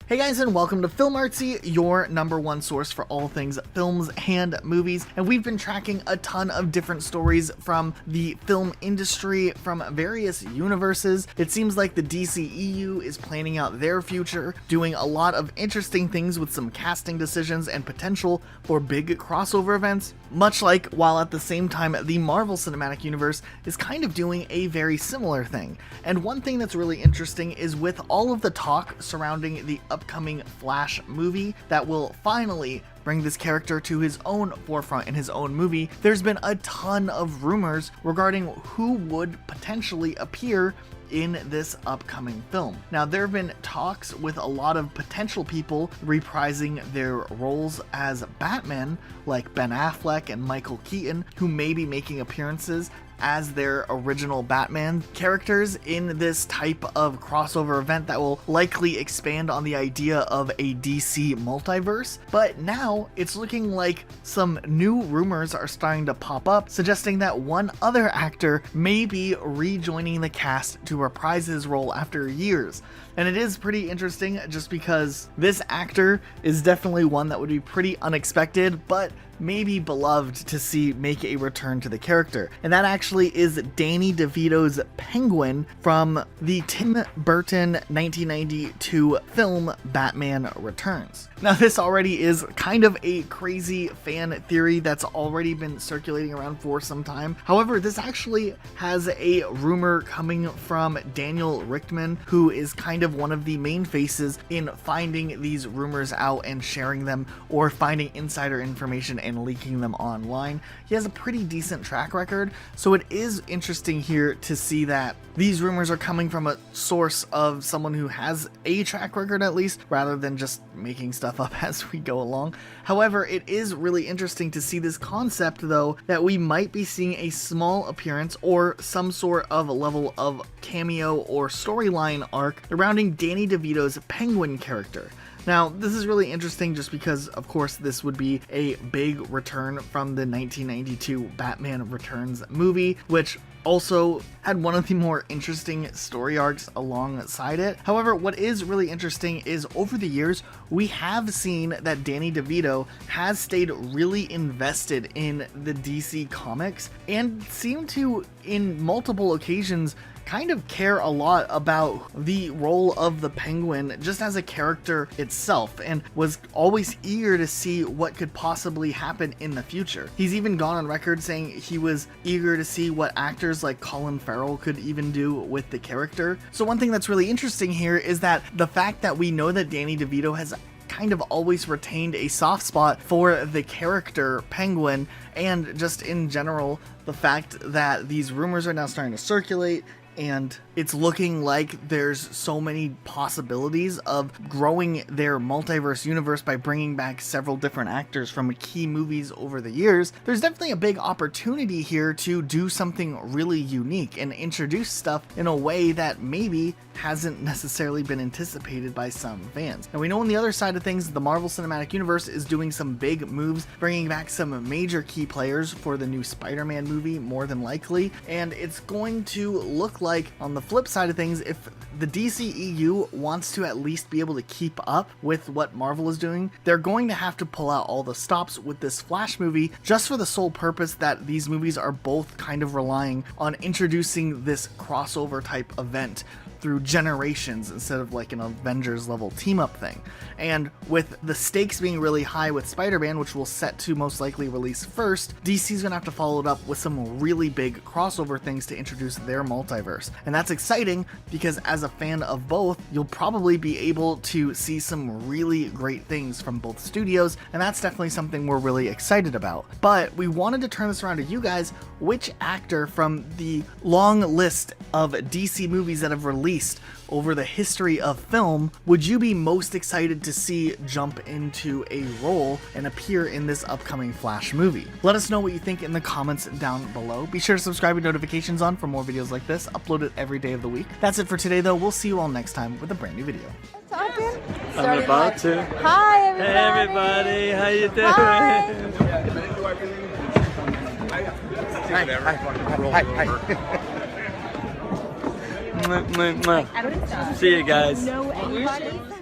Hey guys, and welcome to Film Artsy, your #1 source for all things films and movies. And we've been tracking a ton of different stories from the film industry, from various universes. It seems like the DCEU is planning out their future, doing a lot of interesting things with some casting decisions and potential for big crossover events, much like while at the same time the Marvel Cinematic Universe is kind of doing a very similar thing. And one thing that's really interesting is with all of the talk surrounding the upcoming Flash movie that will finally bring this character to his own forefront in his own movie, there's been a ton of rumors regarding who would potentially appear in this upcoming film. Now, there have been talks with a lot of potential people reprising their roles as Batman, like Ben Affleck and Michael Keaton, who may be making appearances as their original Batman characters in this type of crossover event that will likely expand on the idea of a DC multiverse. But now it's looking like some new rumors are starting to pop up, suggesting that one other actor may be rejoining the cast to reprise his role after years. And it is pretty interesting just because this actor is definitely one that would be pretty unexpected, but maybe beloved to see make a return to the character. And that actually is Danny DeVito's Penguin from the Tim Burton 1992 film Batman Returns. Now, this already is kind of a crazy fan theory that's already been circulating around for some time. However, this actually has a rumor coming from Daniel Richtman, who is kind of one of the main faces in finding these rumors out and sharing them, or finding insider information and leaking them online. He has a pretty decent track record, so it is interesting here to see that these rumors are coming from a source of someone who has a track record at least, rather than just making stuff up as we go along. However, it is really interesting to see this concept, though, that we might be seeing a small appearance or some sort of level of cameo or storyline arc surrounding Danny DeVito's Penguin character. Now, this is really interesting just because, of course, this would be a big return from the 1992 Batman Returns movie, which also had one of the more interesting story arcs alongside it. However, what is really interesting is over the years, we have seen that Danny DeVito has stayed really invested in the DC comics and seemed to, in multiple occasions, kind of care a lot about the role of the Penguin just as a character itself, and was always eager to see what could possibly happen in the future. He's even gone on record saying he was eager to see what actors like Colin Farrell could even do with the character. So one thing that's really interesting here is that the fact that we know that Danny DeVito has kind of always retained a soft spot for the character Penguin, and just in general, the fact that these rumors are now starting to circulate, and it's looking like there's so many possibilities of growing their multiverse universe by bringing back several different actors from key movies over the years. There's definitely a big opportunity here to do something really unique and introduce stuff in a way that maybe hasn't necessarily been anticipated by some fans. And we know on the other side of things, the Marvel Cinematic Universe is doing some big moves, bringing back some major key players for the new Spider-Man movie, more than likely. And it's going to look like, on the flip side of things, if the DCEU wants to at least be able to keep up with what Marvel is doing, they're going to have to pull out all the stops with this Flash movie, just for the sole purpose that these movies are both kind of relying on introducing this crossover type event through generations instead of like an Avengers level team up thing. And with the stakes being really high with Spider-Man, which will set to most likely release first, DC's gonna have to follow it up with some really big crossover things to introduce their multiverse. And that's exciting because as a fan of both, you'll probably be able to see some really great things from both studios, and that's definitely something we're really excited about. But we wanted to turn this around to you guys. Which actor from the long list of DC movies that have released over the history of film would you be most excited to see jump into a role and appear in this upcoming Flash movie? Let us know what you think in the comments down below. Be sure to subscribe with notifications on for more videos like this, uploaded every day of the week. That's it for today, though. We'll see you all next time with a brand new video. I'm about to. Hi, everybody. Hey, everybody. How you doing? Hi. Mwah, mwah, mwah. See you guys. Know anybody?